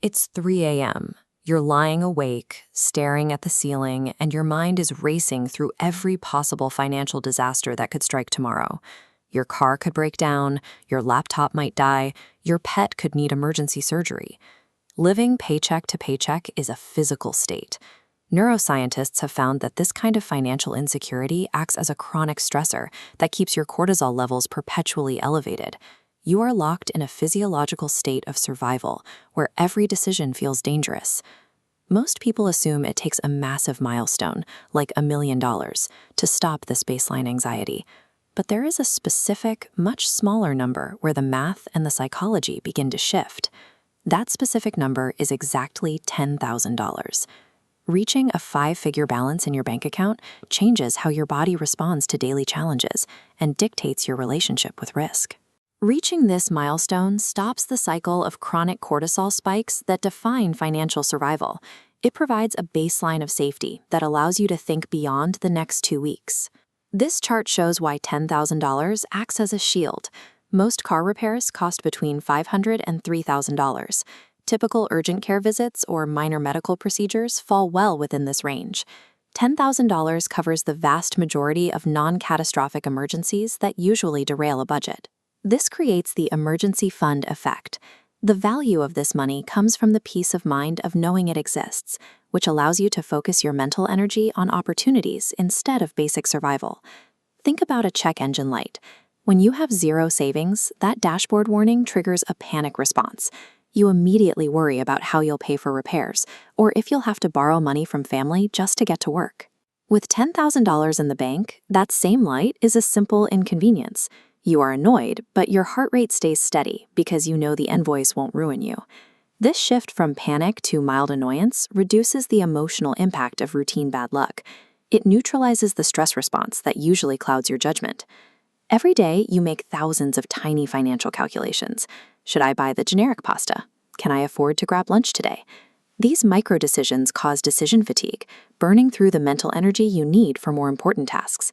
It's 3 a.m. You're lying awake, staring at the ceiling, and your mind is racing through every possible financial disaster that could strike tomorrow. Your car could break down, your laptop might die, your pet could need emergency surgery. Living paycheck to paycheck is a physical state. Neuroscientists have found that this kind of financial insecurity acts as a chronic stressor that keeps your cortisol levels perpetually elevated. You are locked in a physiological state of survival where every decision feels dangerous. Most people assume it takes a massive milestone, like $1 million, to stop this baseline anxiety. But there is a specific, much smaller number where the math and the psychology begin to shift. That specific number is exactly $10,000. Reaching a 5-figure balance in your bank account changes how your body responds to daily challenges and dictates your relationship with risk. Reaching this milestone stops the cycle of chronic cortisol spikes that define financial survival. It provides a baseline of safety that allows you to think beyond the next 2 weeks. This chart shows why $10,000 acts as a shield. Most car repairs cost between $500 and $3,000. Typical urgent care visits or minor medical procedures fall well within this range. $10,000 covers the vast majority of non-catastrophic emergencies that usually derail a budget. This creates the emergency fund effect. The value of this money comes from the peace of mind of knowing it exists, which allows you to focus your mental energy on opportunities instead of basic survival. Think about a check engine light. When you have zero savings, that dashboard warning triggers a panic response. You immediately worry about how you'll pay for repairs, or if you'll have to borrow money from family just to get to work. With $10,000 in the bank, that same light is a simple inconvenience. You are annoyed, but your heart rate stays steady because you know the invoice won't ruin you. This shift from panic to mild annoyance reduces the emotional impact of routine bad luck. It neutralizes the stress response that usually clouds your judgment. Every day, you make thousands of tiny financial calculations. Should I buy the generic pasta? Can I afford to grab lunch today? These micro decisions cause decision fatigue, burning through the mental energy you need for more important tasks.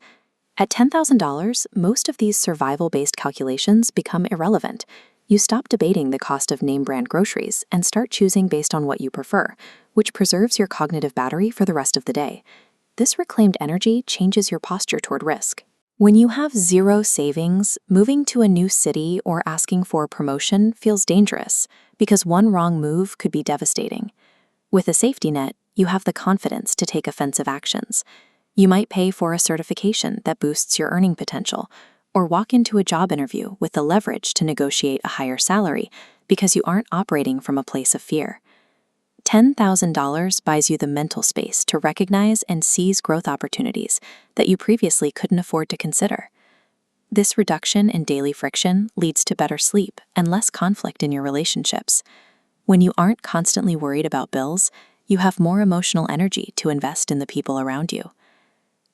At $10,000, most of these survival-based calculations become irrelevant. You stop debating the cost of name-brand groceries and start choosing based on what you prefer, which preserves your cognitive battery for the rest of the day. This reclaimed energy changes your posture toward risk. When you have zero savings, moving to a new city or asking for a promotion feels dangerous because one wrong move could be devastating. With a safety net, you have the confidence to take offensive actions. You might pay for a certification that boosts your earning potential, or walk into a job interview with the leverage to negotiate a higher salary because you aren't operating from a place of fear. $10,000 buys you the mental space to recognize and seize growth opportunities that you previously couldn't afford to consider. This reduction in daily friction leads to better sleep and less conflict in your relationships. When you aren't constantly worried about bills, you have more emotional energy to invest in the people around you.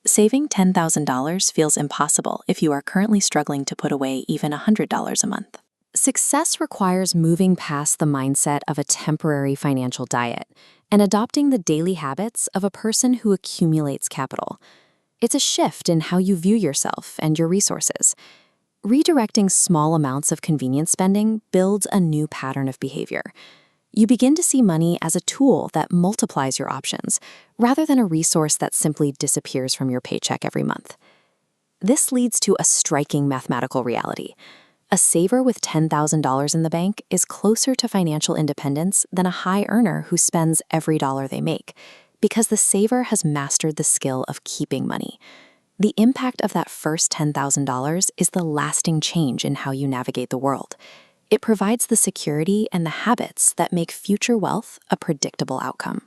Saving $10,000 feels impossible if you are currently struggling to put away even $100 a month. Success requires moving past the mindset of a temporary financial diet and adopting the daily habits of a person who accumulates capital. It's a shift in how you view yourself and your resources. Redirecting small amounts of convenience spending builds a new pattern of behavior. You begin to see money as a tool that multiplies your options, rather than a resource that simply disappears from your paycheck every month. This leads to a striking mathematical reality. A saver with $10,000 in the bank is closer to financial independence than a high earner who spends every dollar they make, because the saver has mastered the skill of keeping money. The impact of that first $10,000 is the lasting change in how you navigate the world. It provides the security and the habits that make future wealth a predictable outcome.